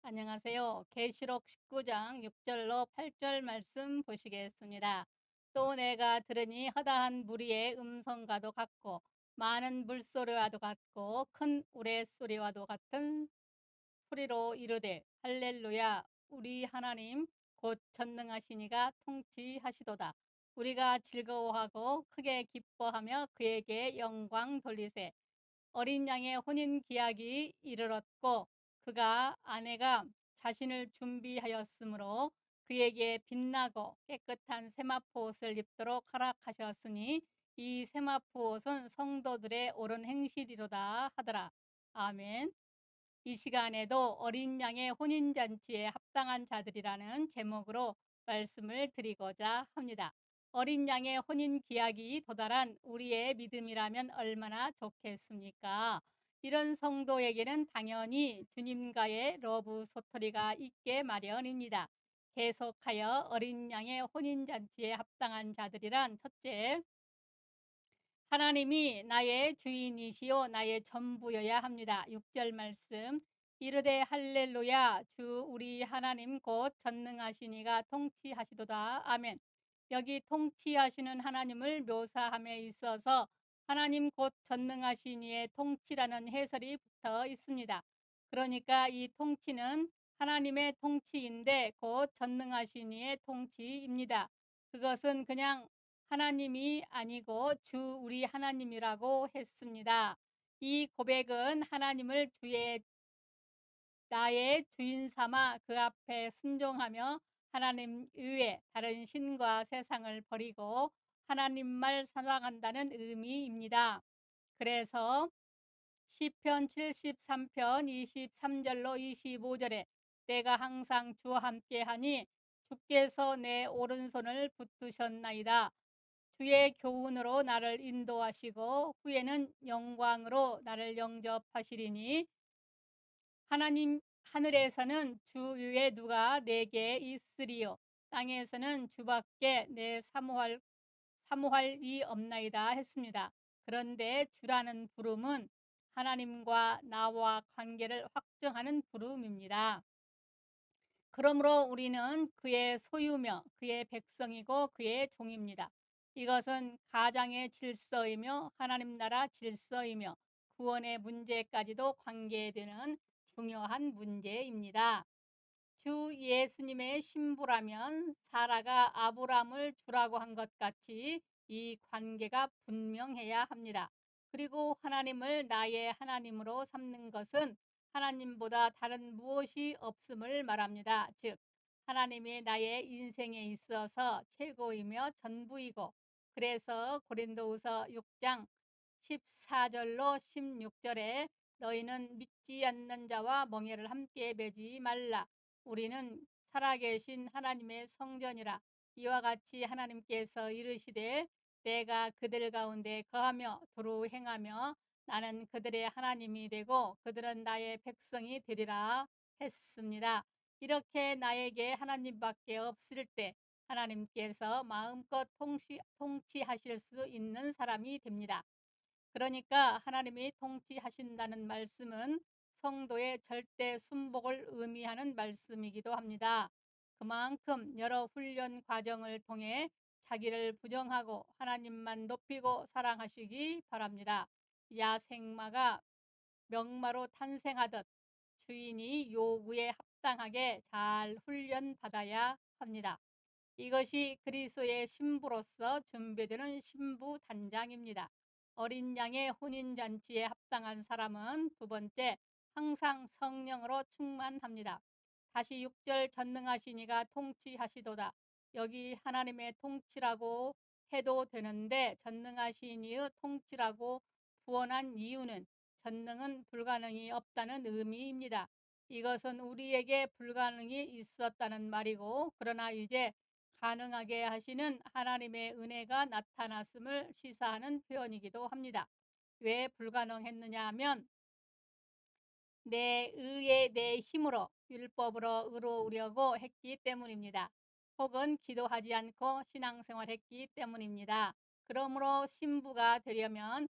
안녕하세요. 계시록 19장 6절로 8절 말씀 보시겠습니다. 또 내가 들으니 허다한 무리의 음성과도 같고 많은 물소리와도 같고 큰 우레소리와도 같은 소리로 이르되 할렐루야, 우리 하나님 곧 전능하신 이가 통치하시도다. 우리가 즐거워하고 크게 기뻐하며 그에게 영광 돌리세. 어린 양의 혼인 기약이 이르렀고 그가 아내가 자신을 준비하였으므로 그에게 빛나고 깨끗한 세마포 옷을 입도록 허락하셨으니 이 세마포 옷은 성도들의 옳은 행실이로다 하더라. 아멘. 이 시간에도 어린 양의 혼인잔치에 합당한 자들이라는 제목으로 말씀을 드리고자 합니다. 어린 양의 혼인 기약이 도달한 우리의 믿음이라면 얼마나 좋겠습니까? 이런 성도에게는 당연히 주님과의 러브 소토리가 있게 마련입니다. 계속하여 어린 양의 혼인잔치에 합당한 자들이란 첫째, 하나님이 나의 주인이시요 나의 전부여야 합니다. 6절 말씀 이르되 할렐루야, 주 우리 하나님 곧 전능하신 이가 통치하시도다. 아멘. 여기 통치하시는 하나님을 묘사함에 있어서 하나님 곧 전능하신 이의 통치라는 해설이 붙어 있습니다. 그러니까 이 통치는 하나님의 통치인데 곧 전능하신 이의 통치입니다. 그것은 그냥 하나님이 아니고 주 우리 하나님이라고 했습니다. 이 고백은 하나님을 나의 주인 삼아 그 앞에 순종하며 하나님 외에 다른 신과 세상을 버리고 하나님만 사랑한다는 의미입니다. 그래서 시편 73편 23절로 25절에 내가 항상 주와 함께하니 주께서 내 오른손을 붙드셨나이다. 주의 교훈으로 나를 인도하시고 후에는 영광으로 나를 영접하시리니 하나님 하늘에서는 주 위에 누가 내게 있으리요 땅에서는 주밖에 내 사모할 이 없나이다 했습니다. 그런데 주라는 부름은 하나님과 나와 관계를 확정하는 부름입니다. 그러므로 우리는 그의 소유며 그의 백성이고 그의 종입니다. 이것은 가장의 질서이며 하나님 나라 질서이며 구원의 문제까지도 관계되는 중요한 문제입니다. 주 예수님의 신부라면 사라가 아브람을 주라고 한 것 같이 이 관계가 분명해야 합니다. 그리고 하나님을 나의 하나님으로 삼는 것은 하나님보다 다른 무엇이 없음을 말합니다. 즉 하나님이 나의 인생에 있어서 최고이며 전부이고, 그래서 고린도후서 6장 14절로 16절에 너희는 믿지 않는 자와 멍에를 함께 매지 말라. 우리는 살아계신 하나님의 성전이라. 이와 같이 하나님께서 이르시되 내가 그들 가운데 거하며 두루 행하며 나는 그들의 하나님이 되고 그들은 나의 백성이 되리라 했습니다. 이렇게 나에게 하나님밖에 없을 때 하나님께서 마음껏 통치하실 수 있는 사람이 됩니다. 그러니까 하나님이 통치하신다는 말씀은 성도의 절대 순복을 의미하는 말씀이기도 합니다. 그만큼 여러 훈련 과정을 통해 자기를 부정하고 하나님만 높이고 사랑하시기 바랍니다. 야생마가 명마로 탄생하듯 주인이 요구에 합당하게 잘 훈련받아야 합니다. 이것이 그리스도의 신부로서 준비되는 신부 단장입니다. 어린 양의 혼인잔치에 합당한 사람은 두 번째, 항상 성령으로 충만합니다. 다시 6절 전능하신 이가 통치하시도다. 여기 하나님의 통치라고 해도 되는데 전능하신 이의 통치라고 부언한 이유는 전능은 불가능이 없다는 의미입니다. 이것은 우리에게 불가능이 있었다는 말이고, 그러나 이제 가능하게 하시는 하나님의 은혜가 나타났음을 시사하는 표현이기도 합니다. 왜 불가능했느냐 하면 내 의에 내 힘으로 율법으로 의로우려고 했기 때문입니다. 혹은 기도하지 않고 신앙생활했기 때문입니다. 그러므로 신부가 되려면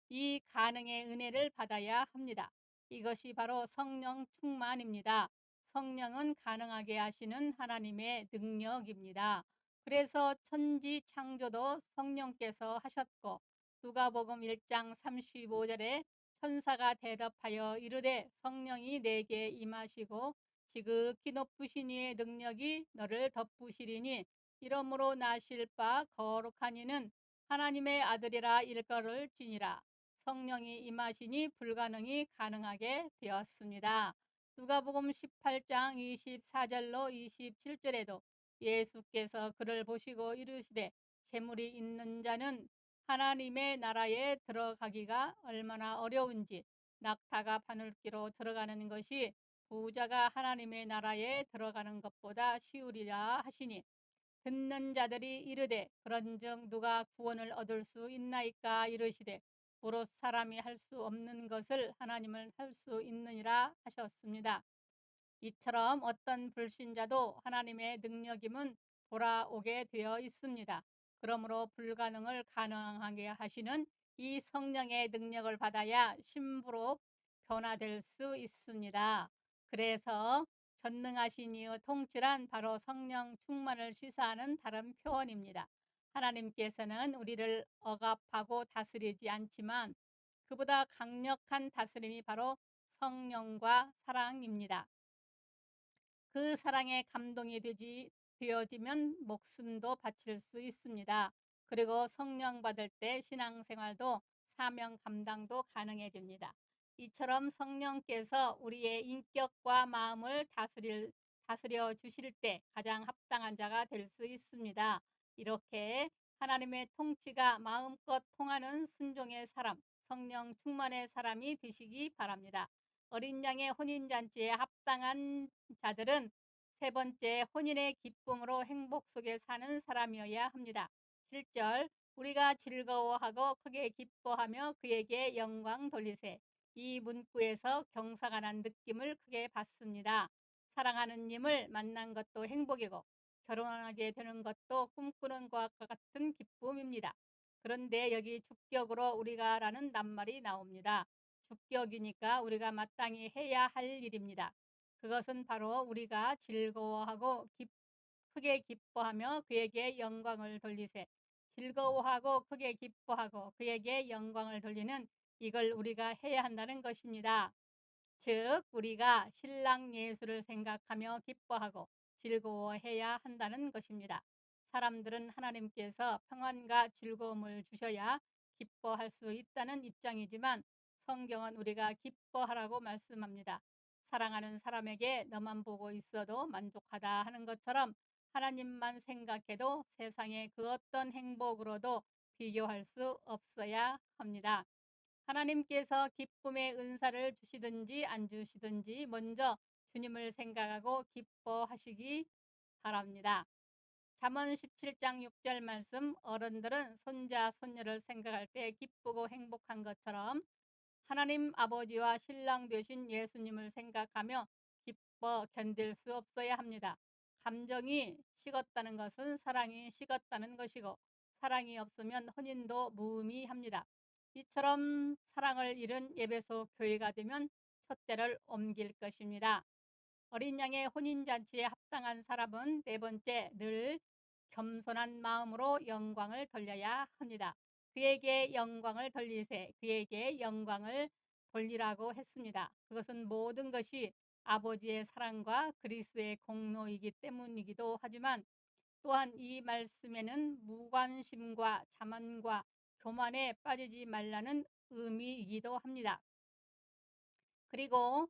이 가능의 은혜를 받아야 합니다. 이것이 바로 성령 충만입니다. 성령은 가능하게 하시는 하나님의 능력입니다. 그래서 천지 창조도 성령께서 하셨고, 누가복음 1장 35절에 천사가 대답하여 이르되 성령이 내게 임하시고 지극히 높으신 이의 능력이 너를 덮으시리니 이러므로 나실 바 거룩한 이는 하나님의 아들이라 일컬을지니라. 성령이 임하시니 불가능이 가능하게 되었습니다. 누가복음 18장 24절로 27절에도 예수께서 그를 보시고 이르시되 재물이 있는 자는 하나님의 나라에 들어가기가 얼마나 어려운지 낙타가 바늘기로 들어가는 것이 부자가 하나님의 나라에 들어가는 것보다 쉬우리라 하시니, 듣는 자들이 이르되 그런즉 누가 구원을 얻을 수 있나이까 이르시되 오롯 사람이 할 수 없는 것을 하나님은 할 수 있느니라 하셨습니다. 이처럼 어떤 불신자도 하나님의 능력임은 돌아오게 되어 있습니다. 그러므로 불가능을 가능하게 하시는 이 성령의 능력을 받아야 신부로 변화될 수 있습니다. 그래서 전능하신 이의 통치란 바로 성령 충만을 시사하는 다른 표현입니다. 하나님께서는 우리를 억압하고 다스리지 않지만 그보다 강력한 다스림이 바로 성령과 사랑입니다. 그 사랑에 감동이 되어지면 목숨도 바칠 수 있습니다. 그리고 성령 받을 때 신앙생활도 사명 감당도 가능해집니다. 이처럼 성령께서 우리의 인격과 마음을 다스려 주실 때 가장 합당한 자가 될 수 있습니다. 이렇게 하나님의 통치가 마음껏 통하는 순종의 사람, 성령 충만의 사람이 되시기 바랍니다. 어린 양의 혼인잔치에 합당한 자들은 세 번째, 혼인의 기쁨으로 행복 속에 사는 사람이어야 합니다. 7절, 우리가 즐거워하고 크게 기뻐하며 그에게 영광 돌리세. 이 문구에서 경사가 난 느낌을 크게 받습니다. 사랑하는 님을 만난 것도 행복이고 결혼하게 되는 것도 꿈꾸는 것과 같은 기쁨입니다. 그런데 여기 주격으로 우리가 라는 낱말이 나옵니다. 주격이니까 우리가 마땅히 해야 할 일입니다. 그것은 바로 우리가 즐거워하고 크게 기뻐하며 그에게 영광을 돌리세. 즐거워하고 크게 기뻐하고 그에게 영광을 돌리는 이걸 우리가 해야 한다는 것입니다. 즉 우리가 신랑 예수를 생각하며 기뻐하고 즐거워해야 한다는 것입니다. 사람들은 하나님께서 평안과 즐거움을 주셔야 기뻐할 수 있다는 입장이지만 성경은 우리가 기뻐하라고 말씀합니다. 사랑하는 사람에게 너만 보고 있어도 만족하다 하는 것처럼 하나님만 생각해도 세상의 그 어떤 행복으로도 비교할 수 없어야 합니다. 하나님께서 기쁨의 은사를 주시든지 안 주시든지 먼저 주님을 생각하고 기뻐하시기 바랍니다. 잠언 17장 6절 말씀, 어른들은 손자 손녀를 생각할 때 기쁘고 행복한 것처럼 하나님 아버지와 신랑 되신 예수님을 생각하며 기뻐 견딜 수 없어야 합니다. 감정이 식었다는 것은 사랑이 식었다는 것이고 사랑이 없으면 혼인도 무의미합니다. 이처럼 사랑을 잃은 에베소 교회가 되면 촛대를 옮길 것입니다. 어린 양의 혼인잔치에 합당한 사람은 네 번째, 늘 겸손한 마음으로 영광을 돌려야 합니다. 그에게 영광을 돌리세. 그에게 영광을 돌리라고 했습니다. 그것은 모든 것이 아버지의 사랑과 그리스도의 공로이기 때문이기도 하지만 또한 이 말씀에는 무관심과 자만과 교만에 빠지지 말라는 의미이기도 합니다. 그리고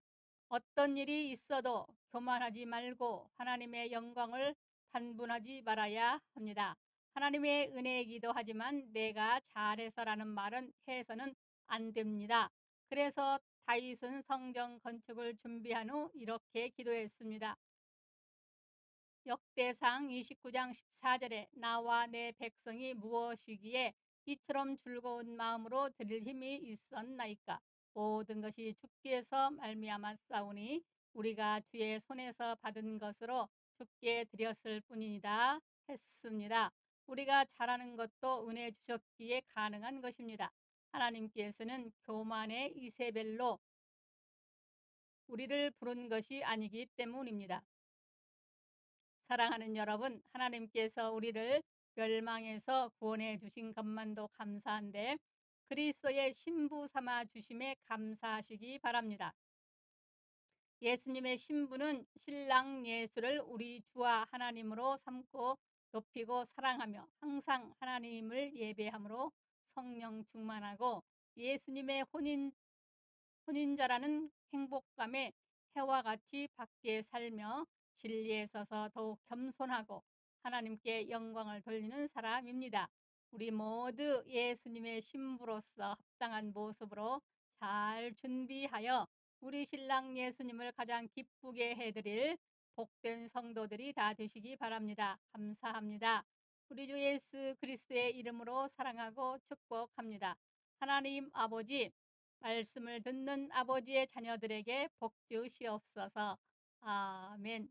어떤 일이 있어도 교만하지 말고 하나님의 영광을 판분하지 말아야 합니다. 하나님의 은혜이기도 하지만 내가 잘해서라는 말은 해서는 안 됩니다. 그래서 다윗은 성전 건축을 준비한 후 이렇게 기도했습니다. 역대상 29장 14절에 나와 내 백성이 무엇이기에 이처럼 즐거운 마음으로 드릴 힘이 있었나이까. 모든 것이 주께서 말미암아 싸우니 우리가 주의 손에서 받은 것으로 주께 드렸을 뿐이다 했습니다. 우리가 잘하는 것도 은혜 주셨기에 가능한 것입니다. 하나님께서는 교만의 이세벨로 우리를 부른 것이 아니기 때문입니다. 사랑하는 여러분, 하나님께서 우리를 멸망에서 구원해 주신 것만도 감사한데 그리스도의 신부 삼아 주심에 감사하시기 바랍니다. 예수님의 신부는 신랑 예수를 우리 주와 하나님으로 삼고 높이고 사랑하며 항상 하나님을 예배함으로 성령 충만하고 예수님의 혼인자라는 행복감에 해와 같이 밖에 살며 진리에 서서 더욱 겸손하고 하나님께 영광을 돌리는 사람입니다. 우리 모두 예수님의 신부로서 합당한 모습으로 잘 준비하여 우리 신랑 예수님을 가장 기쁘게 해드릴 복된 성도들이 다 되시기 바랍니다. 감사합니다. 우리 주 예수 그리스도의 이름으로 사랑하고 축복합니다. 하나님 아버지, 말씀을 듣는 아버지의 자녀들에게 복 주시옵소서. 아멘.